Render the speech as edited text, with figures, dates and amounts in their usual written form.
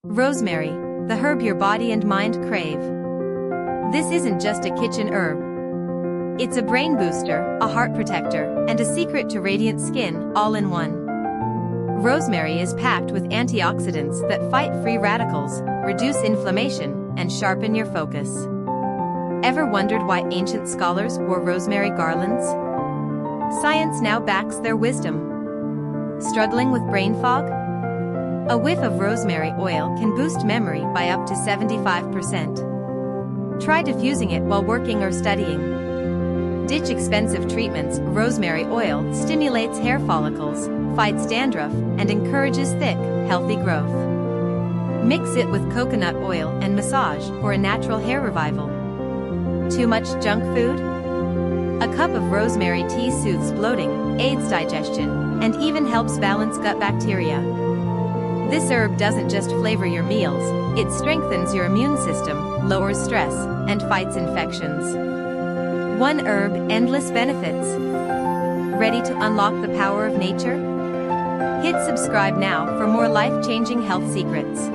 Rosemary, the herb your body and mind crave. This isn't just a kitchen herb. It's a brain booster, a heart protector, and a secret to radiant skin, all in one. Rosemary is packed with antioxidants that fight free radicals, reduce inflammation, and sharpen your focus. Ever wondered why ancient scholars wore rosemary garlands? Science now backs their wisdom. Struggling with brain fog? A whiff of rosemary oil can boost memory by up to 75%. Try diffusing it while working or studying. Ditch expensive treatments. Rosemary oil stimulates hair follicles, fights dandruff, and encourages thick, healthy growth. Mix it with coconut oil and massage for a natural hair revival. Too much junk food? A cup of rosemary tea soothes bloating, aids digestion, and even helps balance gut bacteria. This herb doesn't just flavor your meals, it strengthens your immune system, lowers stress, and fights infections. One herb, endless benefits. Ready to unlock the power of nature? Hit subscribe now for more life-changing health secrets.